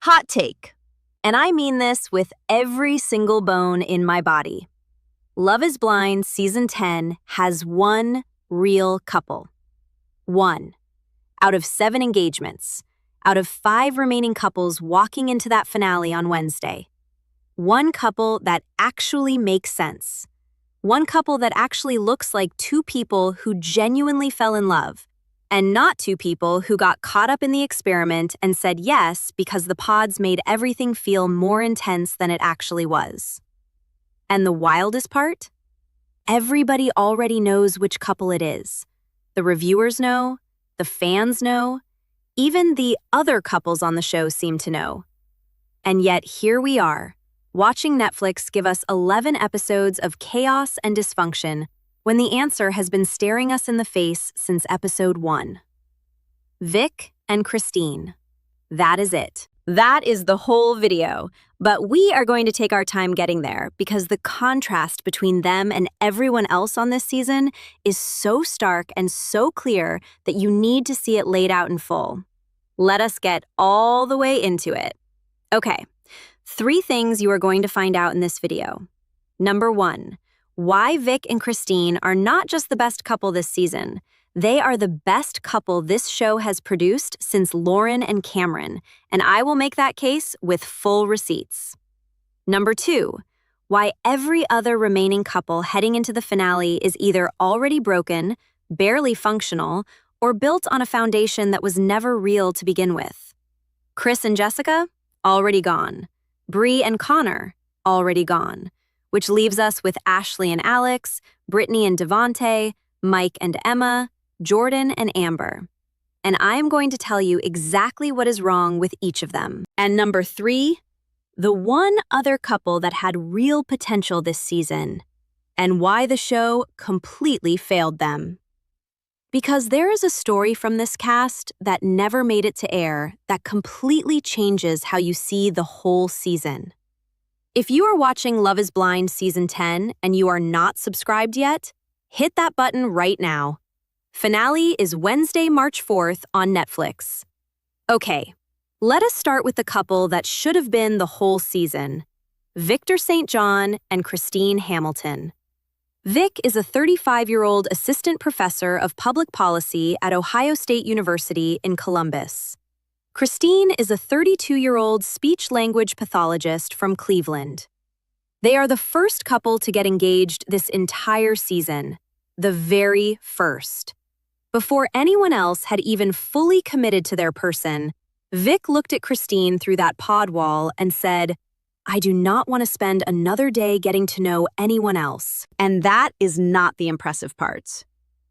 Hot take. And I mean this with every single bone in my body. Love is Blind Season 10 has one real couple. One. Out of 7 engagements. Out of 5 remaining couples walking into that finale on Wednesday. One couple that actually makes sense. One couple that actually looks like 2 people who genuinely fell in love, and not 2 people who got caught up in the experiment and said yes because the pods made everything feel more intense than it actually was. And the wildest part? Everybody already knows which couple it is. The reviewers know, the fans know, even the other couples on the show seem to know. And yet here we are, watching Netflix give us 11 episodes of chaos and dysfunction when the answer has been staring us in the face since episode 1. Vic and Christine. That is it. That is the whole video. But we are going to take our time getting there because the contrast between them and everyone else on this season is so stark and so clear that you need to see it laid out in full. Let us get all the way into it. Okay, 3 things you are going to find out in this video. Number 1. Why Vic and Christine are not just the best couple this season. They are the best couple this show has produced since Lauren and Cameron, and I will make that case with full receipts. Number 2. Why every other remaining couple heading into the finale is either already broken, barely functional, or built on a foundation that was never real to begin with. Chris and Jessica? Already gone. Bree and Connor? Already gone. Which leaves us with Ashley and Alex, Brittany and Devontae, Mike and Emma, Jordan and Amber. And I am going to tell you exactly what is wrong with each of them. And number 3, the one other couple that had real potential this season, and why the show completely failed them. Because there is a story from this cast that never made it to air that completely changes how you see the whole season. If you are watching Love is Blind Season 10 and you are not subscribed yet, hit that button right now. Finale is Wednesday, March 4th on Netflix. Okay, let us start with the couple that should have been the whole season, Victor St. John and Christine Hamilton. Vic is a 35-year-old assistant professor of public policy at Ohio State University in Columbus. Christine is a 32-year-old speech-language pathologist from Cleveland. They are the first couple to get engaged this entire season, the very first. Before anyone else had even fully committed to their person, Vic looked at Christine through that pod wall and said, "I do not want to spend another day getting to know anyone else." And that is not the impressive part.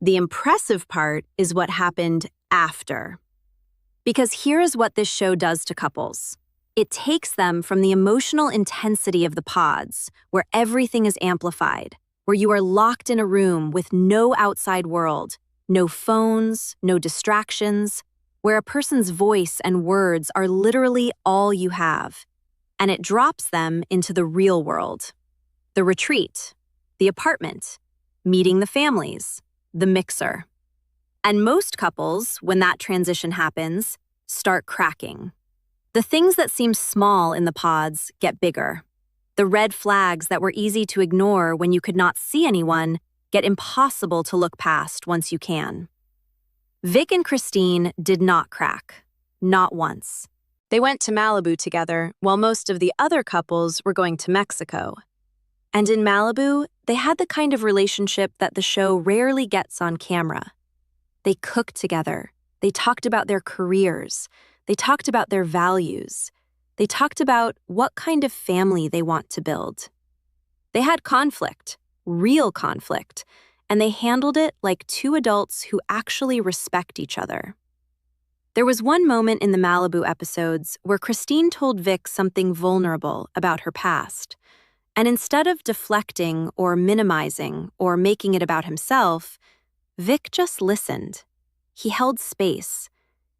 The impressive part is what happened after. Because here is what this show does to couples. It takes them from the emotional intensity of the pods, where everything is amplified, where you are locked in a room with no outside world, no phones, no distractions, where a person's voice and words are literally all you have. And it drops them into the real world. The retreat, the apartment, meeting the families, the mixer. And most couples, when that transition happens, start cracking. The things that seem small in the pods get bigger. The red flags that were easy to ignore when you could not see anyone get impossible to look past once you can. Vic and Christine did not crack. Not once. They went to Malibu together, while most of the other couples were going to Mexico. And in Malibu, they had the kind of relationship that the show rarely gets on camera. They cooked together. They talked about their careers. They talked about their values. They talked about what kind of family they want to build. They had conflict, real conflict, and they handled it like 2 adults who actually respect each other. There was one moment in the Malibu episodes where Christine told Vic something vulnerable about her past. And instead of deflecting or minimizing or making it about himself, Vic just listened. He held space.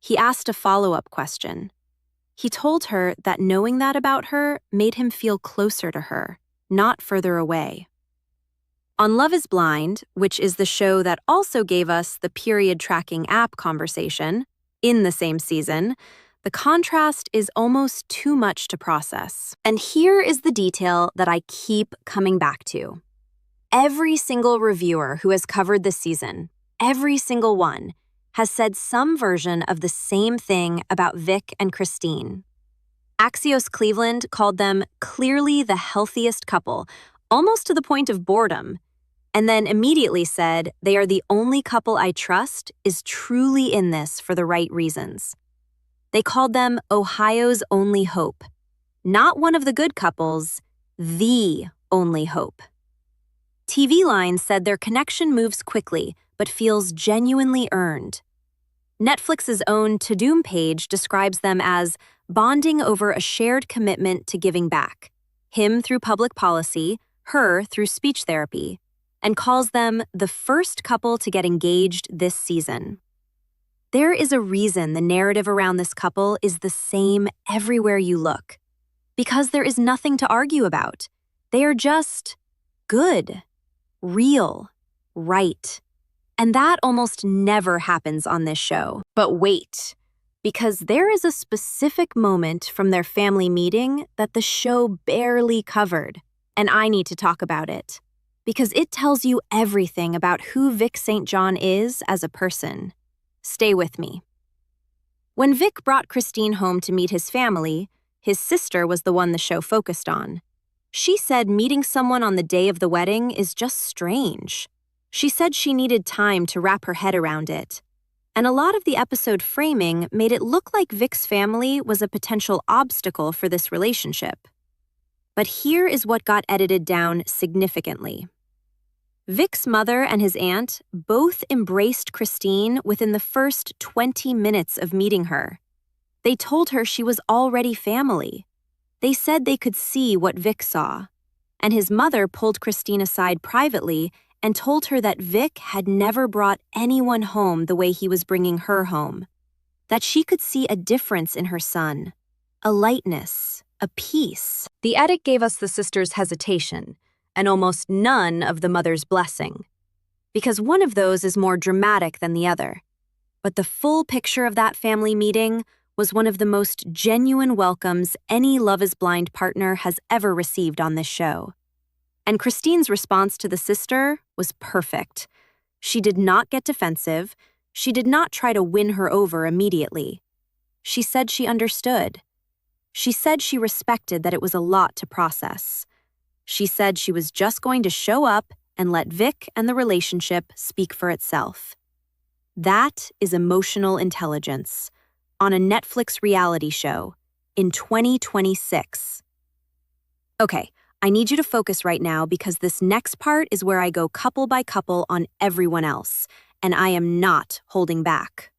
He asked a follow-up question. He told her that knowing that about her made him feel closer to her, not further away. On Love is Blind, which is the show that also gave us the period tracking app conversation, in the same season, The contrast is almost too much to process. And here is the detail that I keep coming back to. Every single reviewer who has covered this season, every single one, has said some version of the same thing about Vic and Christine. Axios Cleveland called them clearly the healthiest couple, almost to the point of boredom, and then immediately said they are the only couple I trust is truly in this for the right reasons. They called them Ohio's only hope, not one of the good couples, the only hope. TV Line said their connection moves quickly but feels genuinely earned. Netflix's own To Doom page describes them as bonding over a shared commitment to giving back, him through public policy, her through speech therapy, and calls them the first couple to get engaged this season. There is a reason the narrative around this couple is the same everywhere you look, because there is nothing to argue about. They are just good, real, right. And that almost never happens on this show. But wait, because there is a specific moment from their family meeting that the show barely covered, and I need to talk about it, because it tells you everything about who Vic St. John is as a person. Stay with me. When Vic brought Christine home to meet his family, his sister was the one the show focused on. She said meeting someone on the day of the wedding is just strange. She said she needed time to wrap her head around it. And a lot of the episode framing made it look like Vic's family was a potential obstacle for this relationship. But here is what got edited down significantly. Vic's mother and his aunt both embraced Christine within the first 20 minutes of meeting her. They told her she was already family. They said they could see what Vic saw. And his mother pulled Christine aside privately and told her that Vic had never brought anyone home the way he was bringing her home. That she could see a difference in her son, a lightness, a peace. The edit gave us the sister's hesitation, and almost none of the mother's blessing, because one of those is more dramatic than the other. But the full picture of that family meeting was one of the most genuine welcomes any Love is Blind partner has ever received on this show. And Christine's response to the sister was perfect. She did not get defensive. She did not try to win her over immediately. She said she understood. She said she respected that it was a lot to process. She said she was just going to show up and let Vic and the relationship speak for itself. That is emotional intelligence on a Netflix reality show in 2026. Okay, I need you to focus right now because this next part is where I go couple by couple on everyone else, and I am not holding back.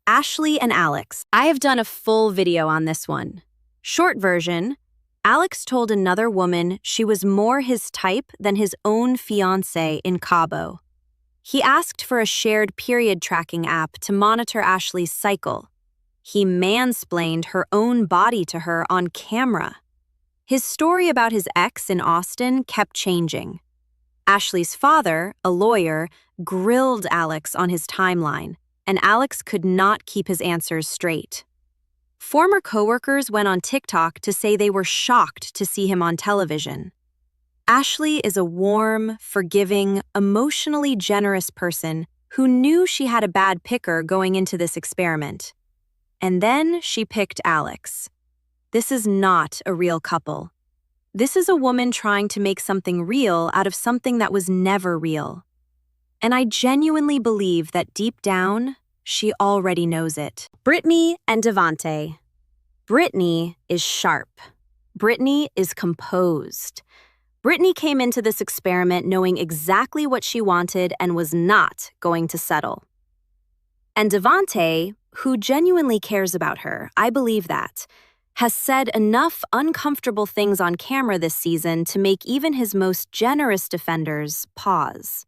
Ashley and Alex. I have done a full video on this one. Short version, Alex told another woman she was more his type than his own fiancé in Cabo. He asked for a shared period tracking app to monitor Ashley's cycle. He mansplained her own body to her on camera. His story about his ex in Austin kept changing. Ashley's father, a lawyer, grilled Alex on his timeline, and Alex could not keep his answers straight. Former coworkers went on TikTok to say they were shocked to see him on television. Ashley is a warm, forgiving, emotionally generous person who knew she had a bad picker going into this experiment. And then she picked Alex. This is not a real couple. This is a woman trying to make something real out of something that was never real. And I genuinely believe that deep down, she already knows it. Brittany and Devante. Brittany is sharp. Brittany is composed. Brittany came into this experiment knowing exactly what she wanted and was not going to settle. And Devante, who genuinely cares about her, I believe that, has said enough uncomfortable things on camera this season to make even his most generous defenders pause.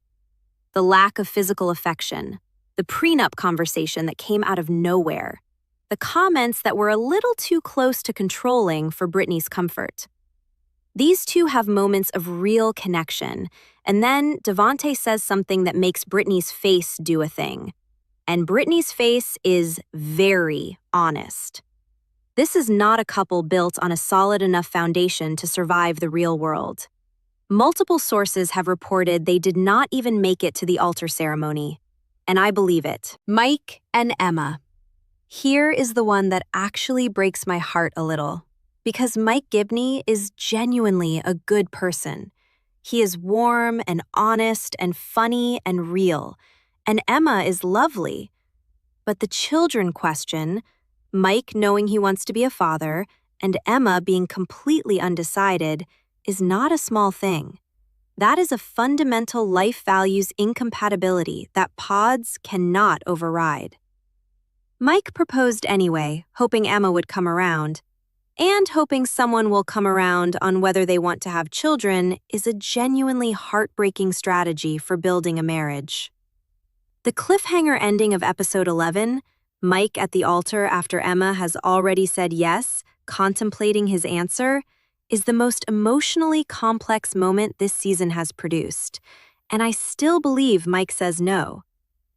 The lack of physical affection, the prenup conversation that came out of nowhere, the comments that were a little too close to controlling for Brittany's comfort. These two have moments of real connection, and then Devante says something that makes Brittany's face do a thing. And Brittany's face is very honest. This is not a couple built on a solid enough foundation to survive the real world. Multiple sources have reported they did not even make it to the altar ceremony. And I believe it. Mike and Emma. Here is the one that actually breaks my heart a little. Because Mike Gibney is genuinely a good person. He is warm and honest and funny and real. And Emma is lovely. But the children question, Mike knowing he wants to be a father, and Emma being completely undecided, is not a small thing. That is a fundamental life values incompatibility that pods cannot override. Mike proposed anyway, hoping Emma would come around, and hoping someone will come around on whether they want to have children is a genuinely heartbreaking strategy for building a marriage. The cliffhanger ending of episode 11, Mike at the altar after Emma has already said yes, contemplating his answer, is the most emotionally complex moment this season has produced. And I still believe Mike says no.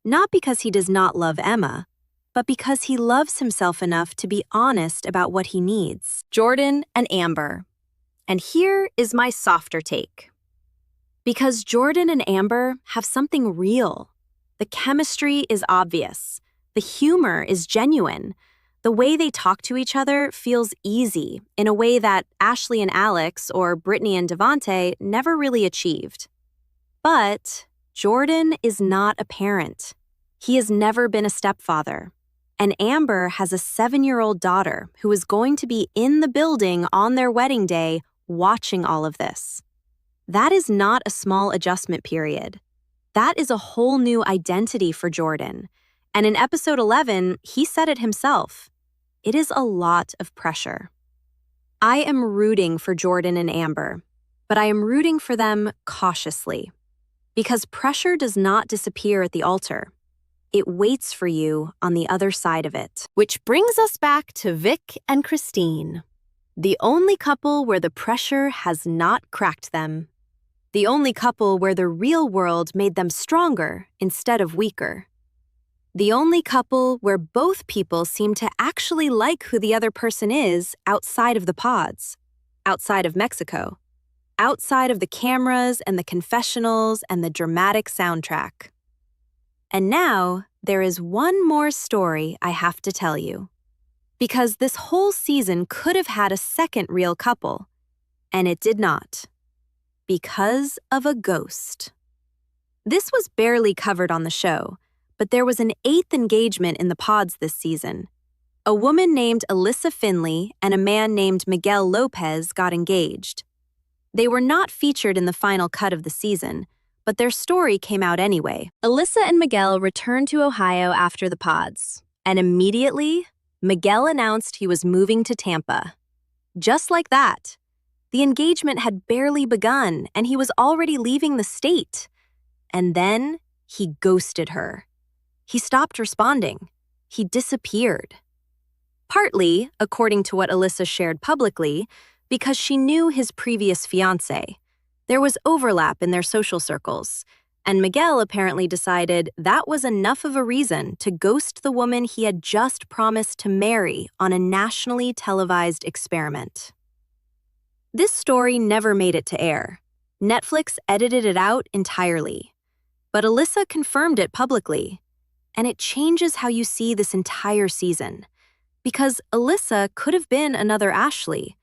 Not because he does not love Emma, but because he loves himself enough to be honest about what he needs. Jordan and Amber. And here is my softer take. Because Jordan and Amber have something real. The chemistry is obvious. The humor is genuine. The way they talk to each other feels easy in a way that Ashley and Alex or Brittany and Devante never really achieved. But Jordan is not a parent. He has never been a stepfather. And Amber has a 7-year-old daughter who is going to be in the building on their wedding day watching all of this. That is not a small adjustment period. That is a whole new identity for Jordan. And in episode 11, he said it himself. It is a lot of pressure. I am rooting for Jordan and Amber, but I am rooting for them cautiously. Because pressure does not disappear at the altar. It waits for you on the other side of it. Which brings us back to Vic and Christine. The only couple where the pressure has not cracked them. The only couple where the real world made them stronger instead of weaker. The only couple where both people seem to actually like who the other person is outside of the pods, outside of Mexico, outside of the cameras and the confessionals and the dramatic soundtrack. And now, there is one more story I have to tell you. Because this whole season could have had a second real couple, and it did not. Because of a ghost. This was barely covered on the show, but there was an 8th engagement in the pods this season. A woman named Alyssa Finley and a man named Miguel Lopez got engaged. They were not featured in the final cut of the season, but their story came out anyway. Alyssa and Miguel returned to Ohio after the pods, and immediately, Miguel announced he was moving to Tampa. Just like that. The engagement had barely begun, and he was already leaving the state. And then, he ghosted her. He stopped responding. He disappeared. Partly, according to what Alyssa shared publicly, because she knew his previous fiancé. There was overlap in their social circles, and Miguel apparently decided that was enough of a reason to ghost the woman he had just promised to marry on a nationally televised experiment. This story never made it to air. Netflix edited it out entirely. But Alyssa confirmed it publicly, and it changes how you see this entire season. Because Alyssa could have been another Ashley,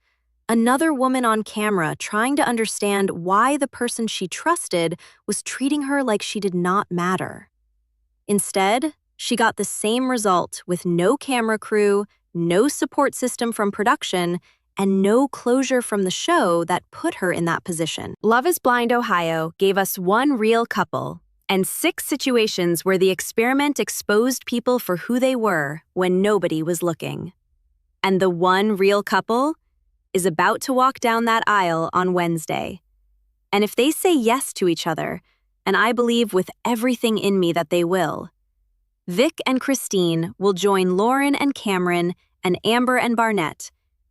another woman on camera trying to understand why the person she trusted was treating her like she did not matter. Instead, she got the same result with no camera crew, no support system from production, and no closure from the show that put her in that position. Love is Blind Ohio gave us one real couple and 6 situations where the experiment exposed people for who they were when nobody was looking. And the one real couple is about to walk down that aisle on Wednesday. And if they say yes to each other, and I believe with everything in me that they will, Vic and Christine will join Lauren and Cameron and Amber and Barnett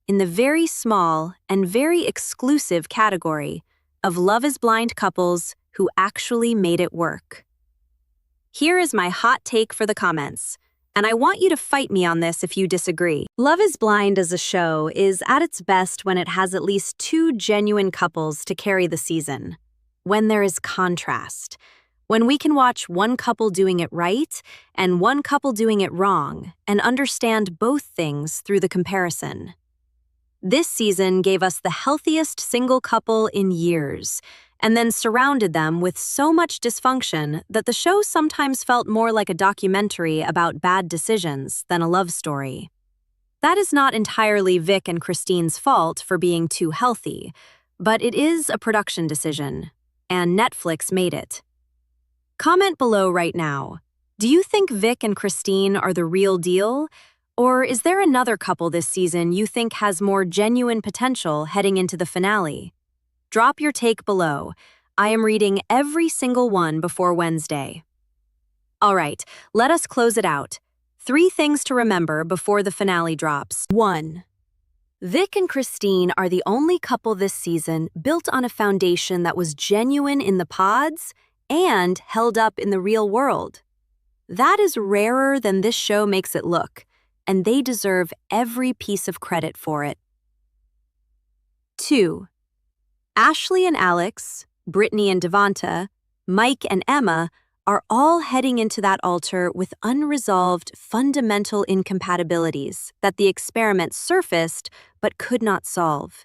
in the very small and very exclusive category of Love is Blind couples who actually made it work. Here is my hot take for the comments, and I want you to fight me on this if you disagree. Love is Blind as a show is at its best when it has at least two genuine couples to carry the season. When there is contrast. When we can watch one couple doing it right and one couple doing it wrong and understand both things through the comparison. This season gave us the healthiest single couple in years, and then surrounded them with so much dysfunction that the show sometimes felt more like a documentary about bad decisions than a love story. That is not entirely Vic and Christine's fault for being too healthy, but it is a production decision, and Netflix made it. Comment below right now. Do you think Vic and Christine are the real deal? Or is there another couple this season you think has more genuine potential heading into the finale? Drop your take below. I am reading every single one before Wednesday. All right, let us close it out. 3 things to remember before the finale drops. 1. Vic and Christine are the only couple this season built on a foundation that was genuine in the pods and held up in the real world. That is rarer than this show makes it look, and they deserve every piece of credit for it. 2. Ashley and Alex, Brittany and Devonta, Mike and Emma are all heading into that altar with unresolved fundamental incompatibilities that the experiment surfaced but could not solve.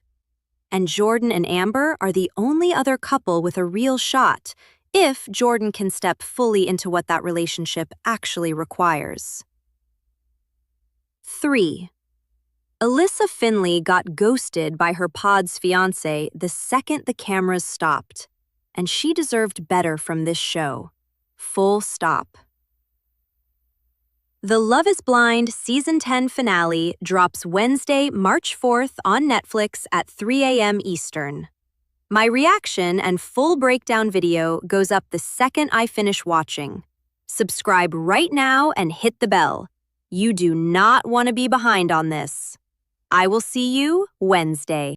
And Jordan and Amber are the only other couple with a real shot, if Jordan can step fully into what that relationship actually requires. 3. Alyssa Finley got ghosted by her pod's fiancé the second the cameras stopped, and she deserved better from this show. Full stop. The Love is Blind Season 10 finale drops Wednesday, March 4th on Netflix at 3 a.m. Eastern. My reaction and full breakdown video goes up the second I finish watching. Subscribe right now and hit the bell. You do not want to be behind on this. I will see you Wednesday.